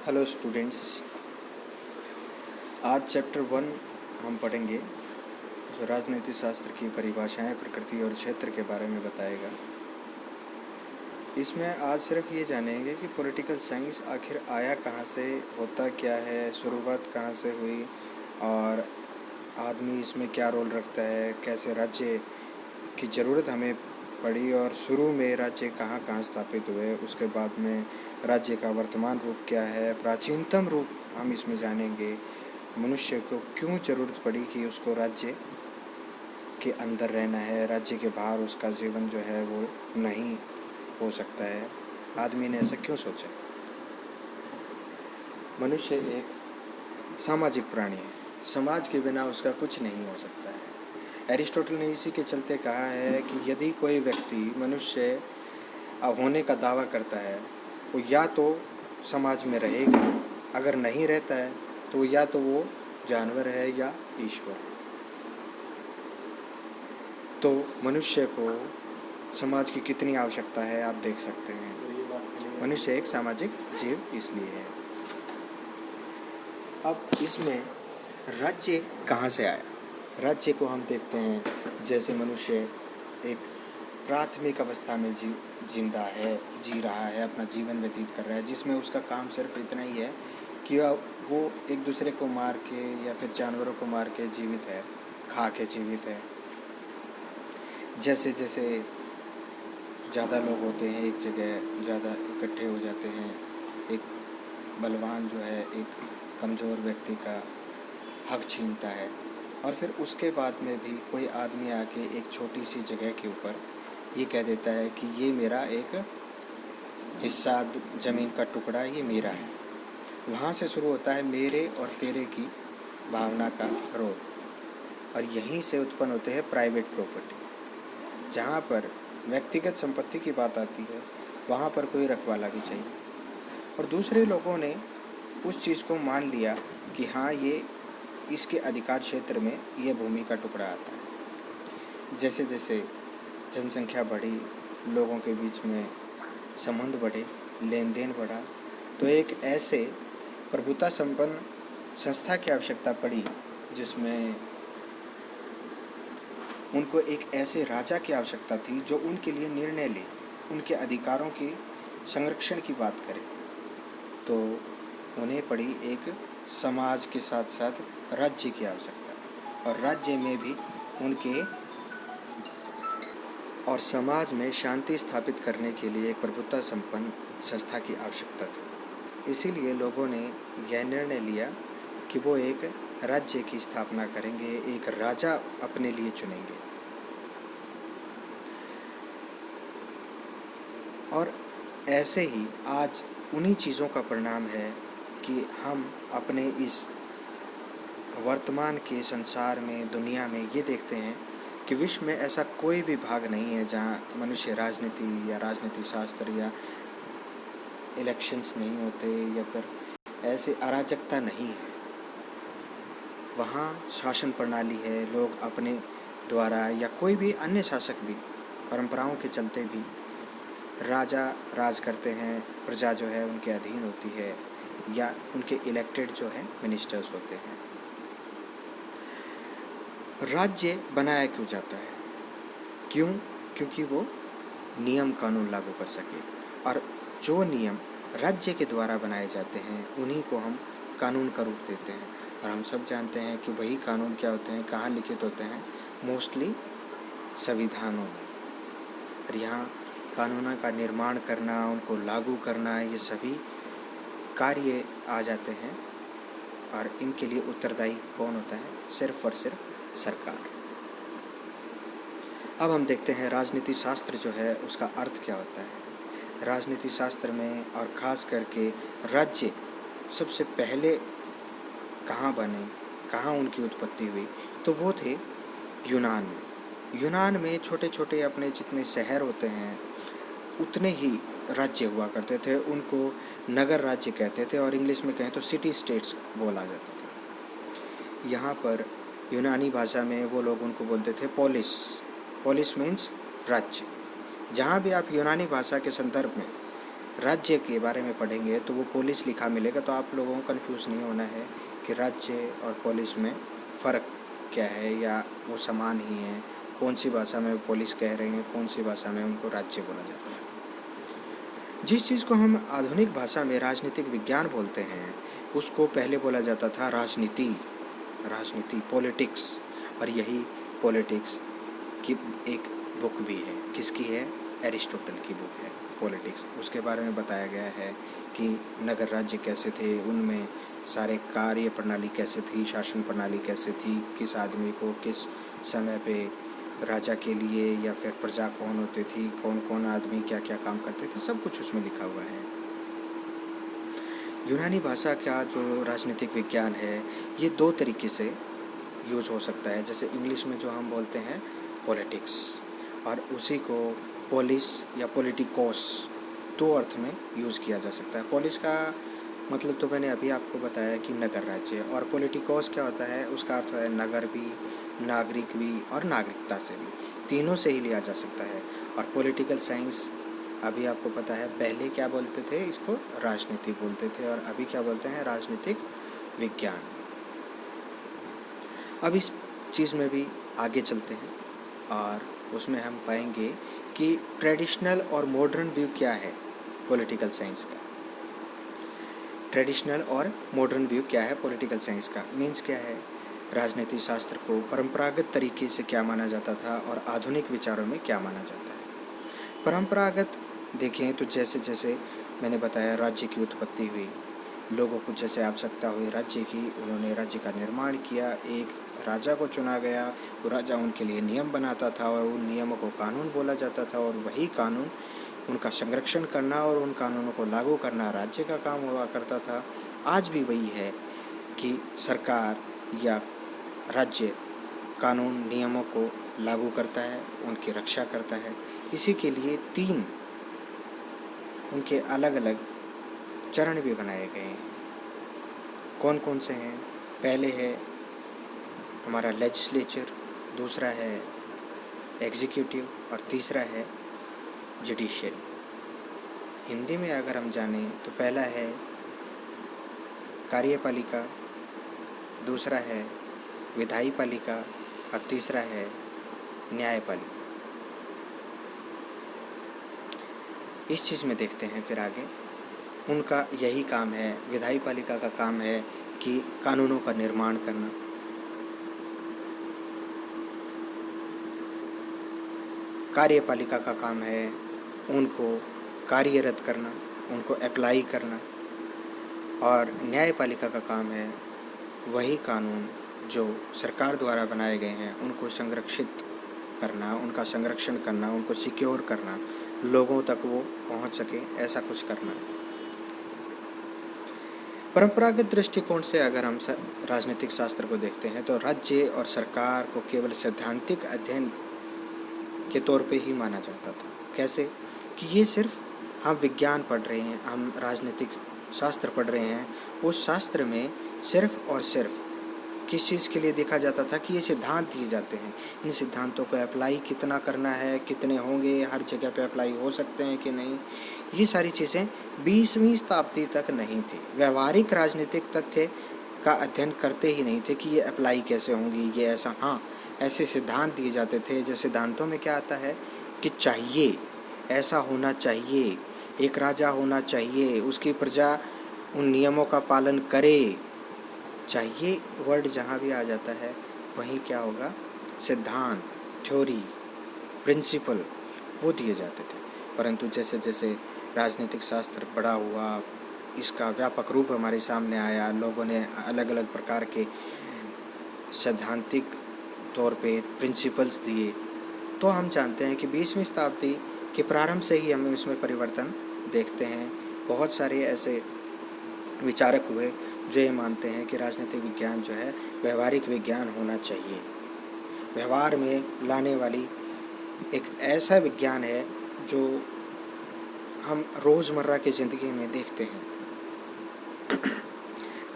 Hello students, आज chapter 1 हम पढ़ेंगे जो राजनीति शास्त्र की परिभाषाएं, प्रकृति और क्षेत्र के बारे में बताएगा। इसमें आज सिर्फ ये जानेंगे कि पॉलिटिकल साइंस आखिर आया कहाँ से, होता क्या है, शुरुआत कहाँ से हुई और आदमी इसमें क्या रोल रखता है, कैसे राज्य की ज़रूरत हमें पड़ी और शुरू में राज्य कहाँ कहाँ स्थापित हुए, उसके बाद में राज्य का वर्तमान रूप क्या है, प्राचीनतम रूप हम इसमें जानेंगे। मनुष्य को क्यों ज़रूरत पड़ी कि उसको राज्य के अंदर रहना है, राज्य के बाहर उसका जीवन जो है वो नहीं हो सकता है, आदमी ने ऐसा क्यों सोचा। मनुष्य एक सामाजिक प्राणी है, समाज के बिना उसका कुछ नहीं हो सकता है। एरिस्टोटल ने इसी के चलते कहा है कि यदि कोई व्यक्ति मनुष्य होने का दावा करता है वो या तो समाज में रहेगा, अगर नहीं रहता है तो या तो वो जानवर है या ईश्वर है। तो मनुष्य को समाज की कितनी आवश्यकता है आप देख सकते हैं। मनुष्य एक सामाजिक जीव इसलिए है। अब इसमें राज्य कहाँ से आया? राज्य को हम देखते हैं जैसे मनुष्य एक प्राथमिक अवस्था में जिंदा है, जी रहा है, अपना जीवन व्यतीत कर रहा है, जिसमें उसका काम सिर्फ इतना ही है कि वो एक दूसरे को मार के या फिर जानवरों को मार के जीवित है, खा के जीवित है। जैसे जैसे ज़्यादा लोग होते हैं, एक जगह ज़्यादा इकट्ठे हो जाते हैं, एक बलवान जो है एक कमज़ोर व्यक्ति का हक छीनता है और फिर उसके बाद में भी कोई आदमी आके एक छोटी सी जगह के ऊपर ये कह देता है कि ये मेरा एक हिस्सा, ज़मीन का टुकड़ा ये मेरा है। वहाँ से शुरू होता है मेरे और तेरे की भावना का रोल और यहीं से उत्पन्न होते हैं प्राइवेट प्रॉपर्टी। जहाँ पर व्यक्तिगत संपत्ति की बात आती है वहाँ पर कोई रखवाला भी चाहिए और दूसरे लोगों ने उस चीज़ को मान लिया कि हाँ ये इसके अधिकार क्षेत्र में ये भूमि का टुकड़ा आता है। जैसे जैसे जनसंख्या बढ़ी, लोगों के बीच में संबंध बढ़े, लेन देन बढ़ा, तो एक ऐसे प्रभुता संपन्न संस्था की आवश्यकता पड़ी जिसमें उनको एक ऐसे राजा की आवश्यकता थी जो उनके लिए निर्णय ले, उनके अधिकारों की संरक्षण की बात करे। तो उन्हें पड़ी एक समाज के साथ साथ राज्य की आवश्यकता और राज्य में भी उनके और समाज में शांति स्थापित करने के लिए एक प्रभुता संपन्न संस्था की आवश्यकता थी। इसीलिए लोगों ने यह निर्णय लिया कि वो एक राज्य की स्थापना करेंगे, एक राजा अपने लिए चुनेंगे। और ऐसे ही आज उन्हीं चीज़ों का परिणाम है कि हम अपने इस वर्तमान के संसार में, दुनिया में ये देखते हैं कि विश्व में ऐसा कोई भी भाग नहीं है जहाँ मनुष्य राजनीति या राजनीति शास्त्र या इलेक्शंस नहीं होते या फिर ऐसे अराजकता नहीं है। वहाँ शासन प्रणाली है, लोग अपने द्वारा या कोई भी अन्य शासक भी परंपराओं के चलते भी राजा राज करते हैं, प्रजा जो है उनके अधीन होती है या उनके इलेक्टेड जो है मिनिस्टर्स होते हैं। राज्य बनाया क्यों जाता है? क्यों? क्योंकि वो नियम कानून लागू कर सके और जो नियम राज्य के द्वारा बनाए जाते हैं उन्हीं को हम कानून का रूप देते हैं। और हम सब जानते हैं कि वही कानून क्या होते हैं, कहाँ लिखित होते हैं, मोस्टली संविधानों में। और यहाँ कानूनों का निर्माण करना, उनको लागू करना, ये सभी कार्य आ जाते हैं और इनके लिए उत्तरदायी कौन होता है? सिर्फ और सिर्फ सरकार। अब हम देखते हैं राजनीति शास्त्र जो है उसका अर्थ क्या होता है। राजनीति शास्त्र में और ख़ास करके राज्य सबसे पहले कहाँ बने, कहाँ उनकी उत्पत्ति हुई, तो वो थे यूनान में। यूनान में छोटे छोटे अपने जितने शहर होते हैं उतने ही राज्य हुआ करते थे। उनको नगर राज्य कहते थे और इंग्लिश में कहें तो सिटी स्टेट्स बोला जाता था। यहाँ पर यूनानी भाषा में वो लोग उनको बोलते थे पोलिस। पोलिस मीन्स राज्य। जहाँ भी आप यूनानी भाषा के संदर्भ में राज्य के बारे में पढ़ेंगे तो वो पुलिस लिखा मिलेगा, तो आप लोगों को कन्फ्यूज़ नहीं होना है कि राज्य और पुलिस में फ़र्क क्या है, या वो समान ही है। कौन सी भाषा में पुलिस कह रहे हैं, कौन सी भाषा में उनको राज्य बोला जाता है। जिस चीज़ को हम आधुनिक भाषा में राजनीतिक विज्ञान बोलते हैं, उसको पहले बोला जाता था राजनीति पॉलिटिक्स। और यही पॉलिटिक्स की एक बुक भी है। किसकी है? एरिस्टोटल की बुक है पॉलिटिक्स। उसके बारे में बताया गया है कि नगर राज्य कैसे थे, उनमें सारे कार्य प्रणाली कैसे थी, शासन प्रणाली कैसे थी, किस आदमी को किस समय पे राजा के लिए या फिर प्रजा कौन होती थी, कौन कौन आदमी क्या क्या काम करते थे, सब कुछ उसमें लिखा हुआ है। यूनानी भाषा का जो राजनीतिक विज्ञान है, ये दो तरीके से यूज हो सकता है। जैसे इंग्लिश में जो हम बोलते हैं पॉलिटिक्स, और उसी को पोलिस या पॉलिटिकोस, दो अर्थ में यूज़ किया जा सकता है। पोलिस का मतलब तो मैंने अभी आपको बताया कि नगर राज्य, और पॉलिटिकोस क्या होता है, उसका अर्थ है नगर भी, नागरिक भी और नागरिकता से भी, तीनों से ही लिया जा सकता है। और पॉलिटिकल साइंस अभी आपको पता है, पहले क्या बोलते थे, इसको राजनीति बोलते थे, और अभी क्या बोलते हैं, राजनीतिक विज्ञान। अब इस चीज़ में भी आगे चलते हैं और उसमें हम पाएंगे कि ट्रेडिशनल और मॉडर्न व्यू क्या है पॉलिटिकल साइंस का। ट्रेडिशनल और मॉडर्न व्यू क्या है पॉलिटिकल साइंस का, मीन्स क्या है, राजनीति शास्त्र को परंपरागत तरीके से क्या माना जाता था और आधुनिक विचारों में क्या माना जाता है। परंपरागत देखें तो जैसे जैसे मैंने बताया, राज्य की उत्पत्ति हुई, लोगों को जैसे आवश्यकता हुई राज्य की, उन्होंने राज्य का निर्माण किया, एक राजा को चुना गया, वो राजा उनके लिए नियम बनाता था और उन नियमों को कानून बोला जाता था, और वही कानून उनका संरक्षण करना और उन कानूनों को लागू करना राज्य का काम हुआ करता था। आज भी वही है कि सरकार या राज्य कानून नियमों को लागू करता है, उनकी रक्षा करता है। इसी के लिए 3 उनके अलग अलग चरण भी बनाए गए हैं। कौन कौन से हैं? पहले है हमारा लेजिस्लेचर, दूसरा है एग्जीक्यूटिव, और तीसरा है जुडिशरी। हिंदी में अगर हम जानें तो पहला है कार्यपालिका, दूसरा है विधायी पालिका, और तीसरा है न्यायपालिका। इस चीज़ में देखते हैं फिर आगे। उनका यही काम है, विधायी पालिका का काम है कि कानूनों का निर्माण करना, कार्यपालिका का काम है उनको कार्यरत करना, उनको अप्लाई करना, और न्यायपालिका का काम है वही कानून जो सरकार द्वारा बनाए गए हैं उनको संरक्षित करना, उनका संरक्षण करना, उनको सिक्योर करना, लोगों तक वो पहुंच सके, ऐसा कुछ करना। परंपरागत दृष्टिकोण से अगर हम राजनीतिक शास्त्र को देखते हैं तो राज्य और सरकार को केवल सैद्धांतिक अध्ययन के तौर पे ही माना जाता था। कैसे कि ये सिर्फ हम विज्ञान पढ़ रहे हैं, हम राजनीतिक शास्त्र पढ़ रहे हैं, उस शास्त्र में सिर्फ और सिर्फ किस चीज़ के लिए देखा जाता था कि ये सिद्धांत दिए जाते हैं, इन सिद्धांतों को अप्लाई कितना करना है, कितने होंगे, हर जगह पे अप्लाई हो सकते हैं कि नहीं, ये सारी चीज़ें 20वीं शताब्दी तक नहीं थी। व्यवहारिक राजनीतिक तथ्य का अध्ययन करते ही नहीं थे कि ये अप्लाई कैसे होंगी, ये ऐसा, हाँ ऐसे सिद्धांत दिए जाते थे। जो सिद्धांतों में क्या आता है कि चाहिए, ऐसा होना चाहिए, एक राजा होना चाहिए, उसकी प्रजा उन नियमों का पालन करे। चाहिए वर्ड जहाँ भी आ जाता है वहीं क्या होगा, सिद्धांत, थ्योरी, प्रिंसिपल, वो दिए जाते थे। परंतु जैसे जैसे राजनीतिक शास्त्र बड़ा हुआ, इसका व्यापक रूप हमारे सामने आया, लोगों ने अलग अलग प्रकार के सैद्धांतिक तौर पे प्रिंसिपल्स दिए, तो हम जानते हैं कि 20वीं शताब्दी के प्रारंभ से ही हम इसमें परिवर्तन देखते हैं। बहुत सारे ऐसे विचारक हुए जो ये मानते हैं कि राजनीतिक विज्ञान जो है व्यवहारिक विज्ञान होना चाहिए, व्यवहार में लाने वाली एक ऐसा विज्ञान है जो हम रोज़मर्रा की ज़िंदगी में देखते हैं।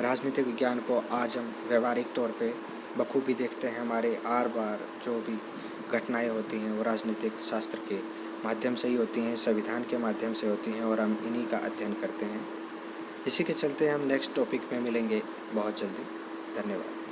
राजनीतिक विज्ञान को आज हम व्यवहारिक तौर पे बखूबी देखते हैं। हमारे आर बार जो भी घटनाएं होती हैं वो राजनीतिक शास्त्र के माध्यम से ही होती हैं, संविधान के माध्यम से होती हैं और हम इन्हीं का अध्ययन करते हैं। इसी के चलते हम नेक्स्ट टॉपिक में मिलेंगे बहुत जल्दी। धन्यवाद।